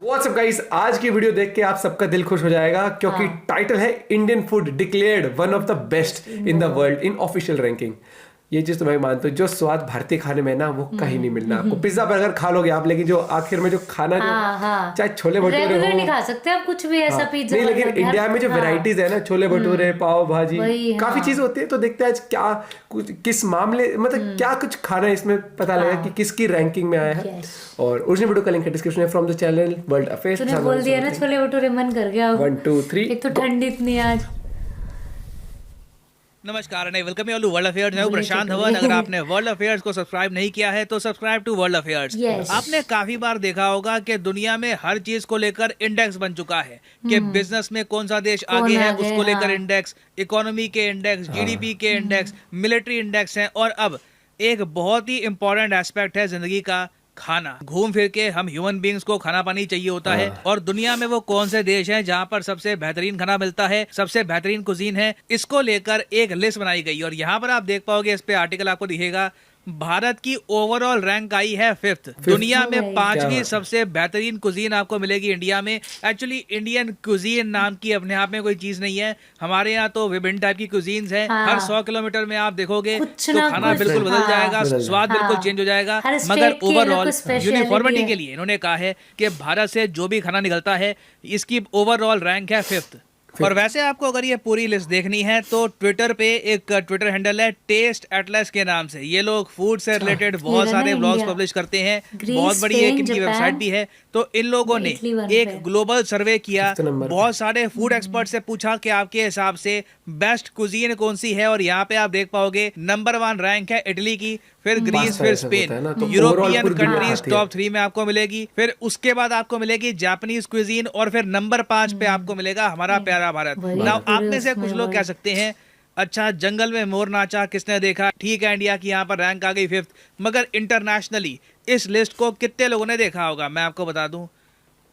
WhatsApp guys, आज की video देख के आप सबका दिल खुश हो जाएगा क्योंकि टाइटल है Indian food declared one of the best in the world in official ranking. ये चीज तो मैं मानता हूँ, जो स्वाद भारतीय खाने में है ना वो कहीं नहीं मिलना आपको। पिज्जा बर्गर खा लोगे आप, लेकिन जो आखिर में जो खाना चाहे छोले भटूरे रेगुलर हो, नहीं खा सकते आप कुछ भी ऐसा पिज्जा। नहीं, लेकिन इंडिया में जो वेराइटीज है ना, छोले भटूरे, पाव भाजी, काफी चीज होती है। तो देखते हैं आज क्या कुछ किस मामले, मतलब क्या कुछ खाना है इसमें, पता लगा कि किसकी रैंकिंग में आया है। और ओरिजिनल वीडियो का लिंक है डिस्क्रिप्शन में from the channel world affairs. तूने बोल दिया ना छोले भटूरे, मन कर गया। 1 2 3 एक तो ठंड इतनी आज। नमस्कार and welcome to world affairs. मैं हूं प्रशांत धवन। अगर आपने वर्ल्ड अफेयर्स को सब्सक्राइब नहीं किया है तो सब्सक्राइब टू वर्ल्ड अफेयर्स। आपने काफी बार देखा होगा कि दुनिया में हर चीज को लेकर इंडेक्स बन चुका है कि बिजनेस में कौन सा देश आगे है उसको लेकर इंडेक्स, इकोनॉमी के इंडेक्स, जीडीपी के इंडेक्स, मिलिट्री इंडेक्स है। और अब एक बहुत ही इंपॉर्टेंट एस्पेक्ट है जिंदगी का, खाना। घूम फिर के हम ह्यूमन बींग्स को खाना पानी चाहिए होता है, और दुनिया में वो कौन से देश हैं जहां पर सबसे बेहतरीन खाना मिलता है, सबसे बेहतरीन कुजीन है, इसको लेकर एक लिस्ट बनाई गई। और यहाँ पर आप देख पाओगे, इस पे आर्टिकल आपको दिखेगा, भारत की ओवरऑल रैंक आई है 5th। दुनिया में 5वीं सबसे बेहतरीन कुजीन आपको मिलेगी इंडिया में। एक्चुअली इंडियन कुजीन नाम की अपने आप में कोई चीज नहीं है। हमारे यहाँ तो विभिन्न टाइप की कुजीन्स हैं। हर 100 किलोमीटर में आप देखोगे तो खाना बिल्कुल बदल जाएगा, स्वाद बिल्कुल चेंज हो जाएगा। मगर ओवरऑल यूनिफॉर्मिटी के लिए इन्होंने कहा है कि भारत से जो भी खाना निकलता है इसकी ओवरऑल रैंक है 5th। और वैसे आपको अगर ये पूरी लिस्ट देखनी है तो ट्विटर पे एक ट्विटर हैंडल है टेस्ट एटलस के नाम से। ये लोग फूड से रिलेटेड बहुत सारे ब्लॉग्स पब्लिश करते हैं, बहुत बड़ी एक इनकी वेबसाइट भी है। तो इन लोगों ने एक ग्लोबल सर्वे किया, बहुत सारे फूड एक्सपर्ट से पूछा कि आपके हिसाब से बेस्ट कुजीन कौन सी है। और यहाँ पे आप देख पाओगे नंबर 1 रैंक है इटली की, फिर ग्रीस, फिर स्पेन। यूरोपियन कंट्रीज टॉप 3 में आपको मिलेगी, फिर उसके बाद आपको मिलेगी जापानीज क्विजीन, और फिर नंबर 5 पे आपको मिलेगा हमारा प्यारा भारत। नाउ आप में से कुछ लोग कह सकते हैं, अच्छा जंगल में मोर नाचा किसने देखा। ठीक है, इंडिया की यहाँ पर रैंक आ गई 5th, मगर इंटरनेशनली इस लिस्ट को कितने लोगों ने देखा होगा मैं आपको बता दूं।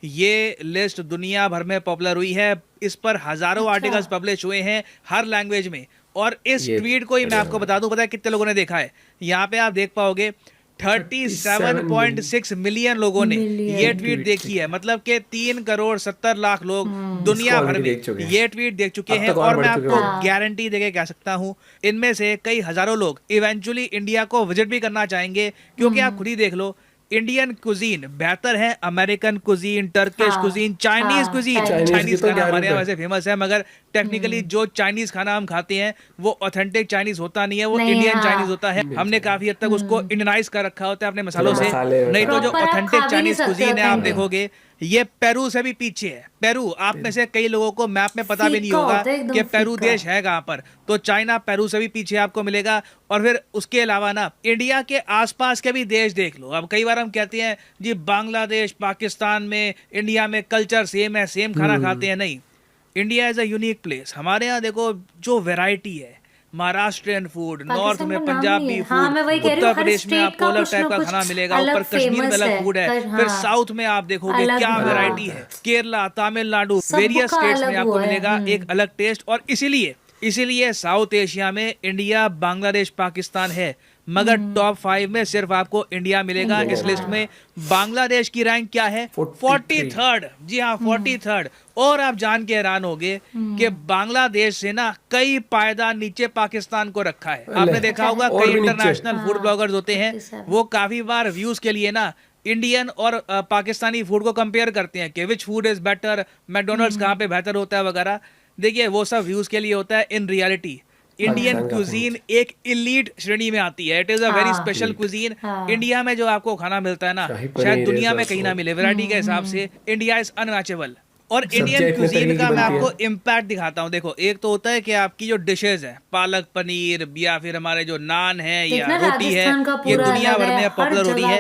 ये लिस्ट दुनिया भर में पॉपुलर हुई है, इस पर हजारों आर्टिकल्स पब्लिश हुए हैं हर लैंग्वेज में। और इस ट्वीट को ही मैं आपको बता दूं, पता है कितने लोगों ने देखा है। यहाँ पे आप देख पाओगे 37.6 मिलियन लोगों ने ये ट्वीट देखी है। मतलब कि 3,70,00,000 लोग दुनिया भर में ये ट्वीट देख चुके हैं। और मैं आपको गारंटी देके कह सकता हूँ, इनमें से कई हजारों लोग इवेंचुअली इंडिया को विजिट भी करना चाहेंगे, क्योंकि आप खुद ही देख लो, इंडियन कुजीन बेहतर है American cuisine, Turkish cuisine, Chinese cuisine. Chinese खाना हमारे यहाँ वैसे फेमस है, मगर टेक्निकली जो चाइनीज खाना हम खाते हैं वो ऑथेंटिक चाइनीज होता नहीं है, वो इंडियन चाइनीज होता है। हमने काफी हद तक उसको इंडियनाइज कर रखा होता है अपने मसालों से। नहीं तो जो ऑथेंटिक चाइनीज कुजीन है आप देखोगे ये पेरू से भी पीछे है। पेरू, आप में से कई लोगों को मैप में पता भी नहीं होगा कि पेरू देश है कहाँ पर। तो चाइना पेरू से भी पीछे आपको मिलेगा। और फिर उसके अलावा ना इंडिया के आसपास के भी देश देख लो। अब कई बार हम कहते हैं जी बांग्लादेश, पाकिस्तान में, इंडिया में कल्चर सेम है, सेम खाना खाते हैं। नहीं, India is a unique place. हमारे यहाँ देखो जो वैरायटी है, महाराष्ट्रियन फूड, नॉर्थ में पंजाबी फूड, उत्तर प्रदेश में आपको अलग टाइप का खाना मिलेगा, ऊपर कश्मीर में अलग फूड है, फिर साउथ में आप देखोगे क्या वैरायटी है, केरला, तमिलनाडु, वेरियस स्टेट्स में आपको मिलेगा एक अलग टेस्ट। और इसीलिए साउथ एशिया में इंडिया, बांग्लादेश, पाकिस्तान है, मगर टॉप 5 में सिर्फ आपको इंडिया मिलेगा। इस लिस्ट में बांग्लादेश की रैंक क्या है? 43rd। जी हाँ, 43rd। और आप जान के हैरान होगे कि बांग्लादेश से ना कई पायदान नीचे पाकिस्तान को रखा है। आपने देखा होगा कई इंटरनेशनल फूड ब्लॉगर्स होते हैं, वो काफी बार व्यूज के लिए ना इंडियन और पाकिस्तानी फूड को कंपेयर करते हैं कि which food is better, McDonald's कहाँ पे बेहतर होता है वगैरह। देखिए वो सब व्यूज के लिए होता है। इन रियलिटी इंडियन क्यूजीन एक इलीट श्रेणी में आती है। It is a very special cuisine. India में जो आपको खाना मिलता है ना, शायद दुनिया में कहीं ना मिले। वैरायटी के हिसाब से इंडिया इज अनमैचेबल। और इंडियन क्यूजीन का मैं आपको इम्पैक्ट दिखाता हूँ। देखो, एक तो होता है कि आपकी जो डिशेज है, पालक पनीर या फिर हमारे जो नान है या रोटी है, ये दुनिया भर में पॉपुलर हो रही है।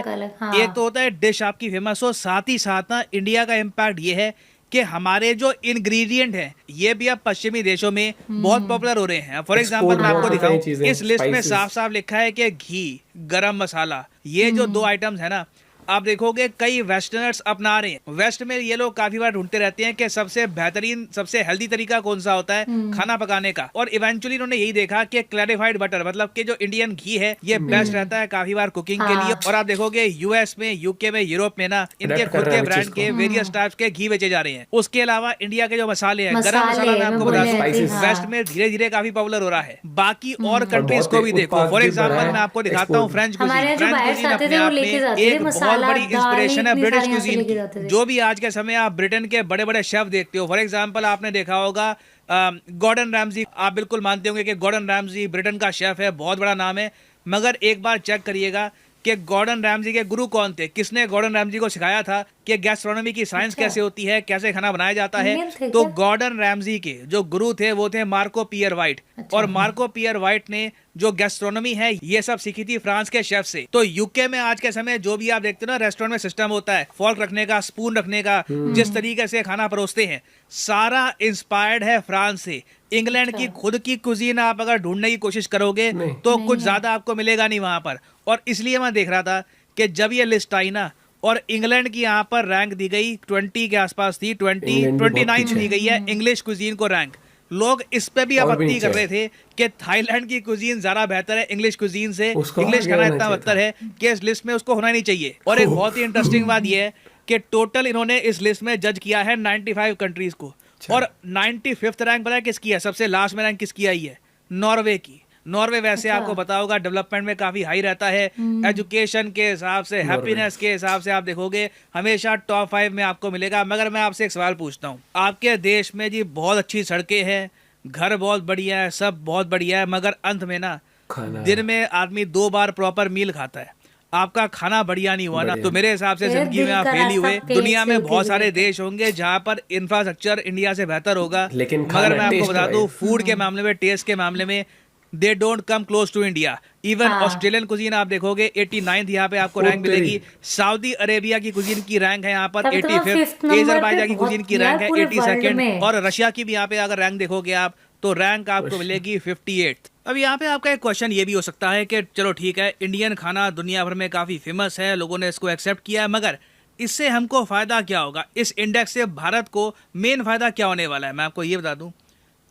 एक तो होता है डिश आपकी फेमस हो, साथ ही साथ ना इंडिया का इम्पैक्ट ये है कि हमारे जो इंग्रेडिएंट हैं ये भी अब पश्चिमी देशों में बहुत पॉपुलर हो रहे हैं। फॉर एग्जांपल मैं आपको दिखाऊं, इस लिस्ट में साफ साफ लिखा है कि घी, गरम मसाला, ये जो 2 आइटम्स है ना, आप देखोगे कई वेस्टर्नर्स अपना रहे हैं। वेस्ट में ये लोग काफी बार ढूंढते रहते हैं कि सबसे बेहतरीन, सबसे हेल्दी तरीका कौन सा होता है खाना पकाने का, और इवेंचुअली इन्होंने यही देखा कि क्लैरिफाइड बटर, मतलब कि जो इंडियन घी है, ये बेस्ट रहता है काफी बार कुकिंग के लिए। और आप देखोगे यूएस में, यूके में, यूरोप में ना इनके खुद के ब्रांड के वेरियस टाइप्स के घी बेचे जा रहे हैं। उसके अलावा इंडिया के जो मसाले हैं, गरम मसाला मैं आपको बता दूं, वेस्ट में धीरे धीरे काफी पॉपुलर हो रहा है। बाकी और कंट्रीज को भी देखो, फॉर एग्जाम्पल मैं आपको दिखाता हूँ फ्रेंच कुजीन। फ्रेंच कुजीन अपने आप में एक बहुत बड़ी इंस्पिरेशन है ब्रिटिश कुजीन की। जो भी आज के समय आप ब्रिटेन के बड़े बड़े शेफ देखते हो, फॉर एग्जाम्पल आपने देखा होगा गॉर्डन रैमजी, आप बिल्कुल मानते होंगे कि गॉर्डन रैमजी ब्रिटेन का शेफ है, बहुत बड़ा नाम है। मगर एक बार चेक करिएगा कि गॉर्डन रैमजी के गुरु कौन थे, किसने गॉर्डन रैमजी को सिखाया था कि गैस्ट्रोनॉमी की साइंस कैसे होती है, कैसे खाना बनाया जाता है। तो गॉर्डन रैमजी के जो गुरु थे वो थे मार्को पियर वाइट। और मार्को पियर वाइट ने जो गैस्ट्रोनॉमी है ये सब सीखी थी फ्रांस के शेफ से। तो यूके में आज के समय जो भी आप देखते हो ना, रेस्टोरेंट में सिस्टम होता है फॉर्क रखने का, स्पून रखने का, जिस तरीके से खाना परोसते हैं, सारा इंस्पायर्ड है फ्रांस से। इंग्लैंड की खुद की कुजीन आप अगर ढूंढने की कोशिश करोगे तो कुछ ज्यादा आपको मिलेगा नहीं वहां पर। और इसलिए मैं देख रहा था कि जब ये लिस्ट आई ना, और इंग्लैंड की यहाँ पर रैंक दी गई 20 के आसपास थी, 29 दी गई है इंग्लिश कुजीन को रैंक। लोग इस पे भी आपत्ति कर रहे थे कि थाईलैंड की कुजीन ज्यादा बेहतर है इंग्लिश कुजीन से, इंग्लिश खाना इतना बेहतर है कि इस लिस्ट में उसको होना नहीं चाहिए। और एक बहुत ही इंटरेस्टिंग बात यह है कि टोटल इन्होंने इस लिस्ट में जज किया है 95 कंट्रीज को, और 95th रैंक पता है किसकी है? सबसे लास्ट में रैंक किसकी आई है? नॉर्वे की। नॉर्वे वैसे आपको पता होगा डेवलपमेंट में काफी हाई रहता है, एजुकेशन के हिसाब से, हैप्पीनेस के हिसाब से आप देखोगे हमेशा टॉप 5 में आपको मिलेगा। मगर मैं आपसे एक सवाल पूछता हूँ, आपके देश में जी बहुत अच्छी सड़कें हैं, घर बहुत बढ़िया है, सब बहुत बढ़िया है, मगर अंत में ना दिन में आदमी 2 बार प्रॉपर मील खाता है, आपका खाना बढ़िया नहीं हुआ ना, तो मेरे हिसाब से जिंदगी में आप फेल ही हुए। दुनिया में बहुत सारे देश होंगे जहाँ पर इंफ्रास्ट्रक्चर इंडिया से बेहतर होगा, मगर मैं आपको बता दूं फूड के मामले में, टेस्ट के मामले में they don't come close to India. Even Australian cuisine आप देखोगे 89th यहाँ पे आपको रैंक मिलेगी। सऊदी अरेबिया की कुजीन की रैंक है यहाँ पर 85th, अज़रबैजान की कुजीन की रैंक है 82nd, और रशिया की भी यहाँ पे अगर रैंक देखोगे आप तो रैंक आपको मिलेगी 58th। अब यहाँ पे आपका एक क्वेश्चन ये भी हो सकता है कि चलो ठीक है, इंडियन खाना दुनिया भर में काफी फेमस है, लोगों ने इसको एक्सेप्ट किया है, मगर इससे हमको फायदा क्या होगा? इस इंडेक्स से भारत को मेन फायदा क्या होने वाला है? मैं आपको ये बता दूं,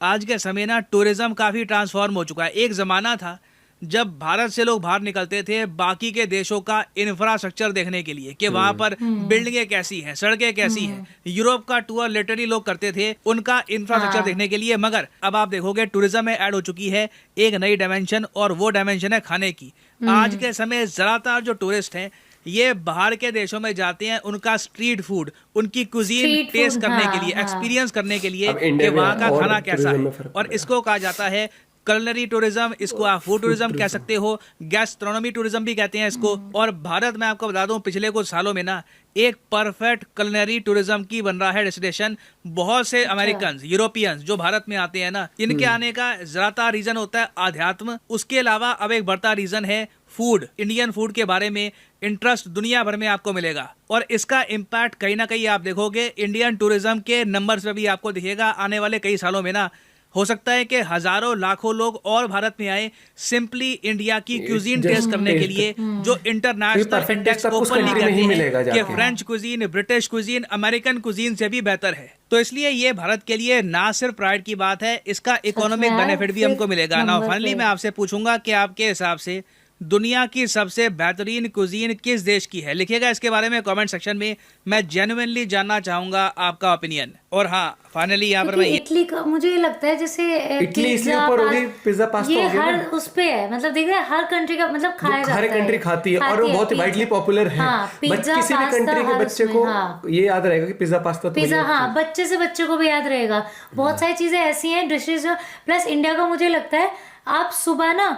आज के समय ना टूरिज्म काफी ट्रांसफॉर्म हो चुका है। एक जमाना था जब भारत से लोग बाहर निकलते थे बाकी के देशों का इंफ्रास्ट्रक्चर देखने के लिए कि वहां पर बिल्डिंगें कैसी हैं, सड़कें कैसी हैं। यूरोप का टूर लिटरली लोग करते थे उनका इंफ्रास्ट्रक्चर देखने के लिए। मगर अब आप देखोगे टूरिज्म में ऐड हो चुकी है एक नई डायमेंशन, और वो डायमेंशन है खाने की। आज के समय ज्यादातर जो टूरिस्ट हैं ये बाहर के देशों में जाते हैं उनका स्ट्रीट फूड, उनकी कुजीन टेस्ट करने के लिए, एक्सपीरियंस करने के लिए कि वहाँ का खाना कैसा है। और इसको कहा जाता है कलनरी टूरिज्म, इसको आप फूड टूरिज्म कह सकते हो, गैस्ट्रोनॉमी टूरिज्म भी कहते हैं इसको। और भारत में आपको बता दूं पिछले कुछ सालों में ना एक परफेक्ट कलनरी टूरिज्म की बन रहा है डेस्टिनेशन। बहुत से अमेरिकन, यूरोपियंस जो भारत में आते हैं ना, इनके आने का ज्यादातर रीजन होता है आध्यात्म। उसके अलावा अब एक बढ़ता रीजन है फूड। इंडियन फूड के बारे में इंटरेस्ट दुनिया भर में आपको मिलेगा, और इसका इम्पैक्ट कहीं ना कहीं आप देखोगे इंडियन टूरिज्म के नंबर्स में भी आपको दिखेगा। आने वाले कई सालों में ना हो सकता है कि हजारों लाखों लोग और भारत में आए सिंपली इंडिया की क्यूजीन टेस्ट करने के लिए, जो इंटरनेशनल इंडेक्स ओपनली कहते हैं कि French cuisine, British cuisine, American cuisine से भी बेहतर है। तो इसलिए ये भारत के लिए ना सिर्फ प्राइड की बात है, इसका इकोनॉमिक बेनिफिट भी हमको मिलेगा ना। फाइनली मैं आपसे पूछूंगा कि आपके हिसाब से दुनिया की सबसे बेहतरीन कुजीन किस देश की है? लिखिएगा इसके बारे में कमेंट सेक्शन में, मैं जेन्युइनली जानना चाहूंगा आपका ओपिनियन। और हाँ फाइनली यहाँ पर मैं इटली का मुझे लगता है जैसे इटली इसलिए ऊपर होगी, पिज्जा पास्ता ये हो गया हर उस पे है, मतलब देख रहे हैं हर कंट्री का मतलब खाया जाता है, हर कंट्री खाती है और वो बहुत वाइडली पॉपुलर है। किसी भी कंट्री के बच्चे को ये याद रहेगा कि पिज्जा पास्ता, पिज्जा, हाँ बच्चे से बच्चे को भी याद रहेगा। बहुत सारी चीजें ऐसी हैं डिशेज। प्लस इंडिया का मुझे लगता है आप सुबह ना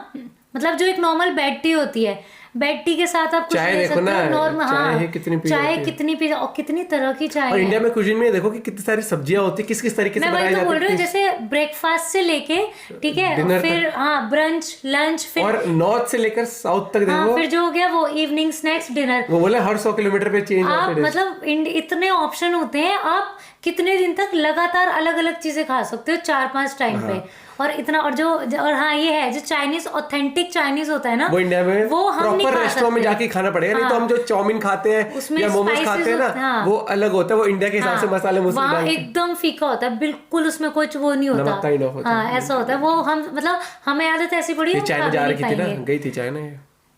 मतलब जो एक नॉर्मल बेड टी होती है, बेड टी के साथ आप कुछ ले सकते हो नॉर्मल। हाँ चाय कितनी पी और कितनी तरह की चाय और इंडिया में कुजीन में देखो कि कितनी सारी सब्जियां होती है, किस किस तरीके से बनाई जाती है। मैं बोल रही हूँ जैसे ब्रेकफास्ट से लेके ठीक है, फिर हाँ ब्रंच, लंच, फिर और नॉर्थ से लेकर साउथ तक देखो, फिर जो हो गया वो इवनिंग स्नैक्स, डिनर। वो बोले हर 100 किलोमीटर पे चेंज आप मतलब इतने ऑप्शन होते हैं, आप कितने दिन तक लगातार अलग अलग चीजें खा सकते हो 4-5 टाइम पे। और इतना और हाँ ये है जो चाइनीज ऑथेंटिक चाइनीज होता है ना वो इंडिया में वो हम नहीं प्रॉपर खा रेस्टोरेंट में सकते। जाके खाना पड़ेगा। नहीं तो हम जो चाउमीन खाते हैं या मोमोज खाते हैं ना वो अलग होता है, वो इंडिया के हिसाब से मसाले मसाले वहाँ एकदम फीका होता है, बिल्कुल उसमें कुछ वो नहीं नमक का ही होता। हाँ ऐसा होता है वो। हम मतलब हमें आदत ऐसी पड़ी है चाइना जा रही थी ना, गई थी चाइना।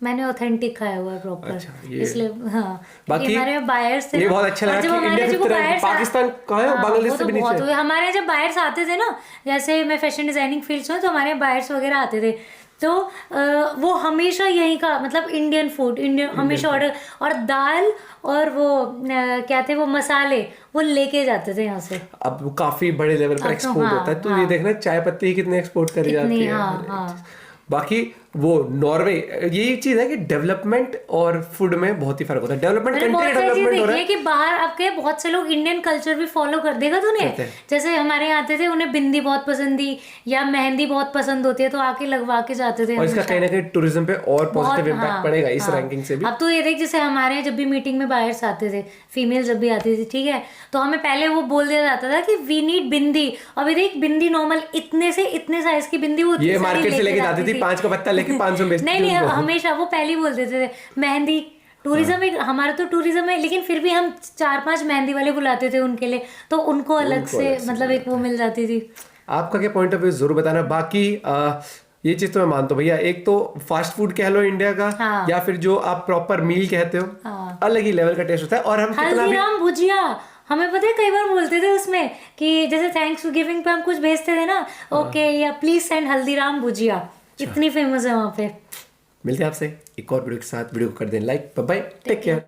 मैंने ऑथेंटिक खाया हुआ है प्रॉपर। अच्छा, इसलिए हाँ बाकी हमारे बायर्स थे ये बहुत अच्छा लगा कि इंडिया की तरह पाकिस्तान कहाँ है, बांग्लादेश से भी नीचे। हमारे जब बायर्स आते थे ना, जैसे मैं फैशन डिजाइनिंग फील्ड में, तो हमारे बायर्स वगैरह आते थे तो वो हमेशा यहीं का मतलब इंडियन फूड हमेशा ऑर्डर, और दाल और वो क्या थे वो मसाले वो लेके जाते थे यहाँ से। अब वो काफी बड़े लेवल पर एक्सपोर्ट होता है, तो ये देखना चाय पत्ती कितने एक्सपोर्ट करी जाती है। बाकी वो नॉर्वे यही चीज है कि डेवलपमेंट और फूड में बहुत ही फर्क होता है। डेवलपमेंट कंट्री डेवलपमेंट हो रहा है कि बाहर आपके बहुत से लोग इंडियन कल्चर भी फॉलो कर देगा तूने। जैसे हमारे यहाँ आते थे, उन्हें बिंदी बहुत पसंद थी या मेहंदी बहुत पसंद होती है तो आके लगवा के जाते थे। और इसका कहीं ना कहीं टूरिज्म पे और पॉजिटिव इम्पैक्ट पड़ेगा इस रैंकिंग से भी। अब तो ये देख, जैसे हमारे जब भी मीटिंग में बायर्स आते थे, फीमेल जब भी आती थी, ठीक है, तो हमें पहले वो बोल दिया जाता था कि वी नीड बिंदी। अभी देख बिंदी नॉर्मल इतने से इतने साइज की बिंदी होती है, ये मार्केट से लेके जाती थी 5 का पत्ता लेके 500 में बेचती थी। नहीं हमेशा वो पहले ही बोल देते थे मेहंदी। टूरिज्म एक हमारा तो टूरिज्म है, लेकिन फिर भी हम 4-5 मेहंदी वाले बुलाते थे उनके लिए, तो उनको अलग से मतलब एक वो मिल जाती थी। आपका क्या पॉइंट ऑफ व्यू जरूर बताना। बाकी ये चीज तो मैं मानता हूँ भैया, एक तो फास्ट फूड कह लो इंडिया का, या फिर जो आप प्रॉपर मील कहते हो, अलग ही लेवल का टेस्ट होता है। और हम हल्दीराम भुजिया, हमें पता है कई बार बोलते थे उसमें कि जैसे थैंक्स गिविंग पे हम कुछ भेजते थे ना, ओके या प्लीज सेंड हल्दीराम भुजिया, इतनी फेमस है वहाँ पे। मिलते हैं आपसे एक और वीडियो के साथ। वीडियो को कर दें like. Bye bye, take care.